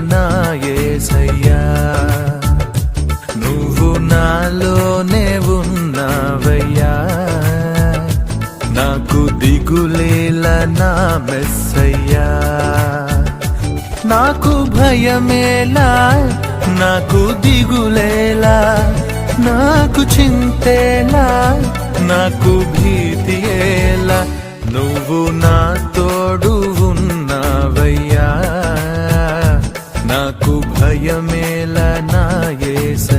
నా యేసయ్యా నువ్వు నాలోనే ఉన్నావయ్యా నాకు దిగులేలా నా మెస్సయ్యా నాకు భయమేలా నాకు దిగులేలా నాకు చింతేలా నాకు భీతియేలా నువ్వు నా తోడు ఉన్నావయ్యా నాకు భయమేలా నా యేసయ్యా